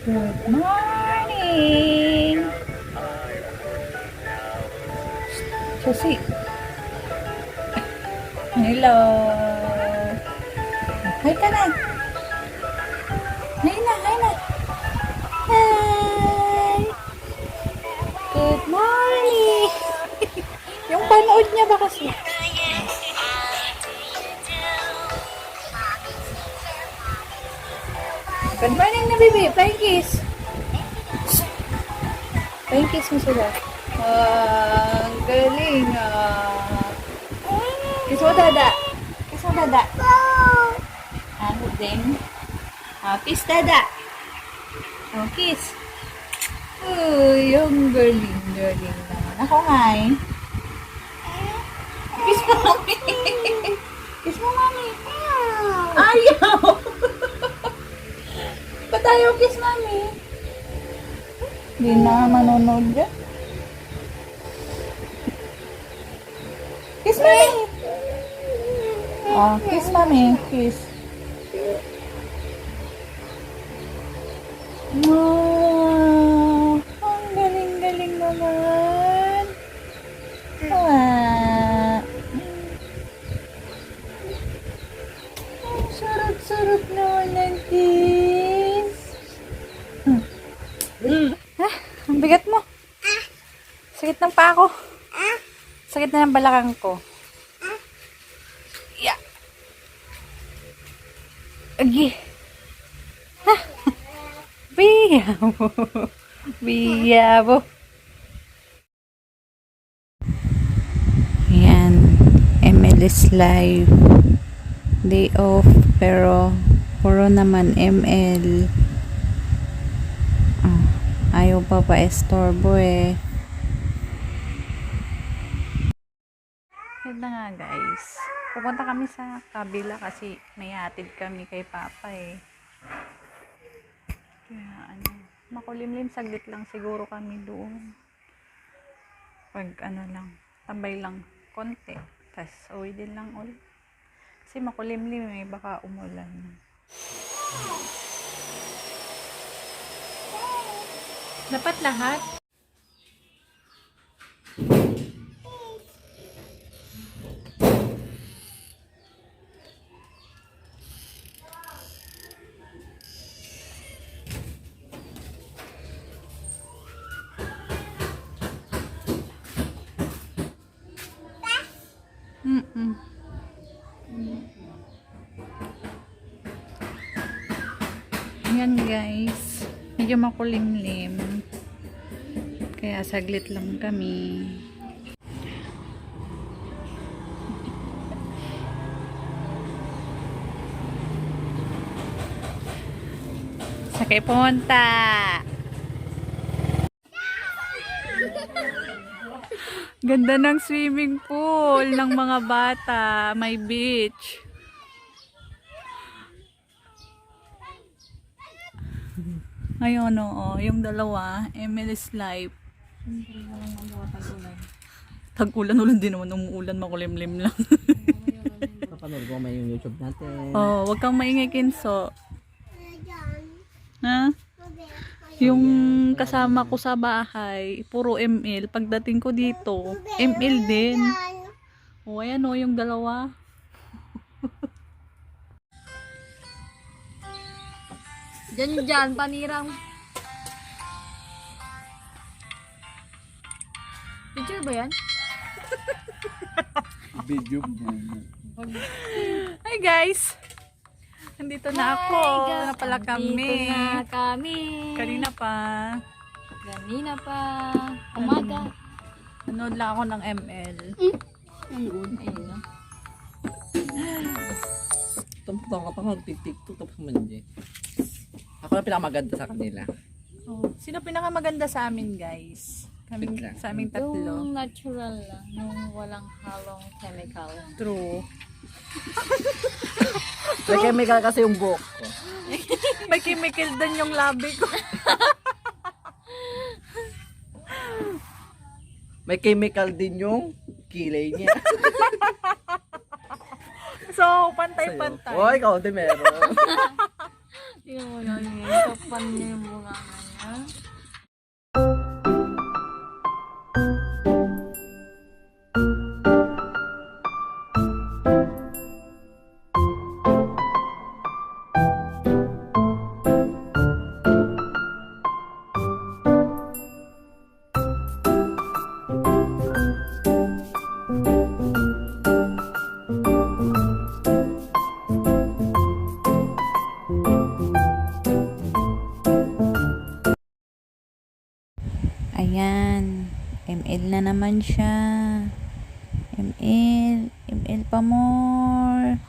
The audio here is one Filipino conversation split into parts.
Good morning! Susi. Hello. Hi ka na. Hi na, hi na. Hi. Good morning. Yung panood niya ba kasi? Good morning na, baby. Flying kiss. Flying kiss mo sila. Ang galing ah. Kiss mo dada. Kiss mo dada. Din. Kiss dada. Kiss. Uy, yung galing naman. Ako nga eh. Kiss mo mami. Kiss mo mami. Ayaw. Ba't ayaw kiss mami? Hindi na manonood dyan. Kiss mami. Kiss mami. Kiss. Wow. Ang galing naman. Wow. Ang sarap naman ng kiss. Ang bigat mo. Sakit ng paa ko. Sakit na ng balakang ko. Yeah. Agi. Biyabo. Biyabo. Ayan. MLS live. Day off. Pero puro naman ML. Ayaw pa estorbo eh. Yun na nga guys. Pupunta kami sa kabila kasi may hatid kami kay Papa eh. Kaya makulimlim saglit lang siguro kami doon. Pag lang, tambay lang konti. Tas uwi din lang ulit. Kasi makulimlim eh, baka umulan. Dapat lahat. Yan guys, medyo makulimlim kaya saglit lang kami. Sakay punta. Ganda ng swimming pool ng mga bata, may beach. Ayun yung dalawa, MLS live. Tag-ulan din naman, umuulan, makulimlim lang. Papanood ko may yung YouTube natin. Wag kang maingay Kinso. Ha? Yung kasama ko sa bahay, puro ML. Pagdating ko dito, ML din. Ayan yung dalawa. Diyan, panirang. Picture ba yan? Video. Hi guys! Nandito na ako. Na pala kami. Nandito na kami. Kanina pa. Umaga. Nanood lang ako ng ML. Ayun. Ayun na. Tampang ka pa mag-tiktok tapos manje. Ako na pinakamaganda sa kanila. Sino pinakamaganda sa amin guys? Sa aming tatlo. Yung natural lang. Yung walang halong chemical. True. May chemical kasi yung buhok ko. May chemical din yung labi ko. May chemical din yung kilay niya. So, pantay-pantay. Ikaw din meron. Tingnan mo lang yun. Kapan niya yung mga mama niya. Ayan, ML na naman siya. ML pa more.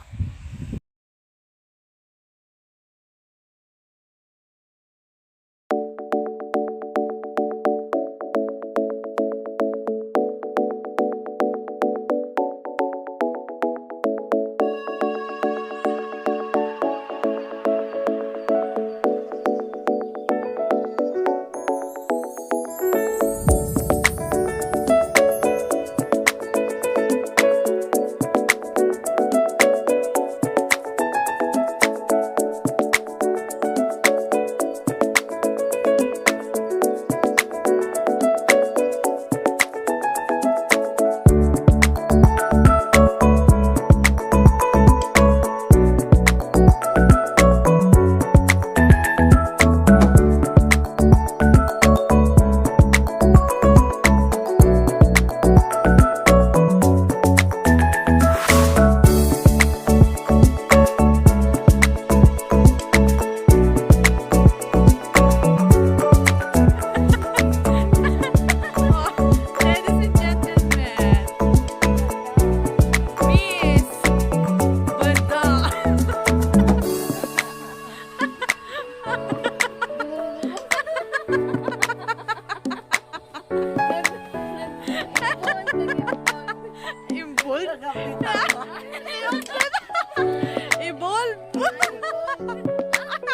Ladies and gentlemen, Miss Banda. Involved? Evolve? Nagtitiktok na si Banda.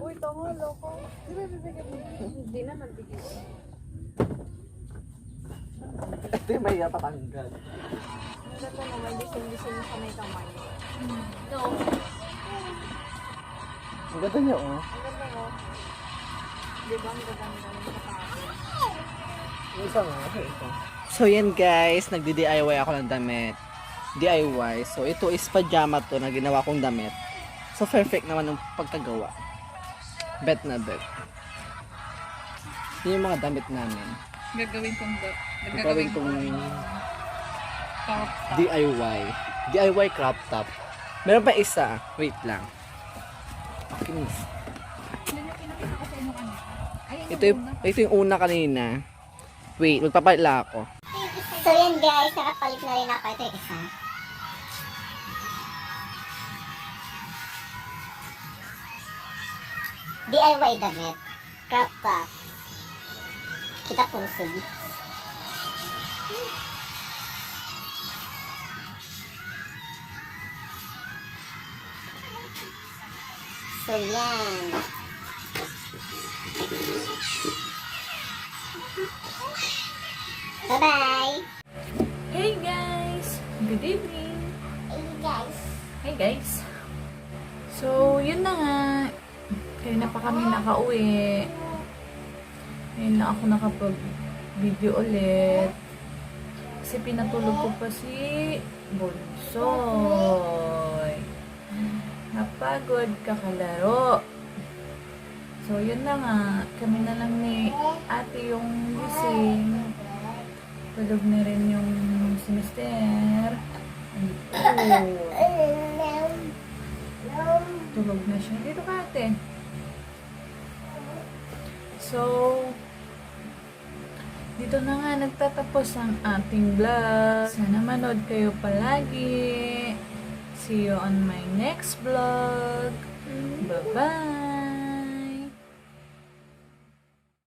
Uy, tama, loko. Hindi naman tigil. Ito yung may patanggal. Ano to no, may disin-disin sa may kamay. No. Ang ganda niya, oh. Ang ganda mo. Di ba ang ganda ng kapatid? Yung isa nga, ito. So yan guys, nagdi-DIY ako ng damit. DIY. So ito is pajama to na ginawa kong damit. So perfect naman yung pagkagawa. Bet na bet. Yun yung mga damit namin. Gagawin kong crop top. DIY. DIY crop top. Meron pa isa. Wait lang. Okay. Ito yung una kanina. Wait, magpapala ako. So yan guys, nakapalit na rin ako. Ito yung isa. DIY damit. Crop top. Kita pusog. So yan. Bye-bye! Hey guys! Good evening! Hey guys! Hey guys! So, yun na nga. Kaya na pa kami nakauwi. Ngayon na ako nakapag-video ulit. Kasi pinatulog ko pa si Bunsoy. Napagod kakalaro. So, yun na nga. Kami na lang ni ate yung gising. Tulog na rin yung si Mister. Tulog na siya. Dito ka ate. So, dito na nga nagtatapos ang ating vlog. Sana manood kayo palagi. See you on my next vlog. Bye-bye!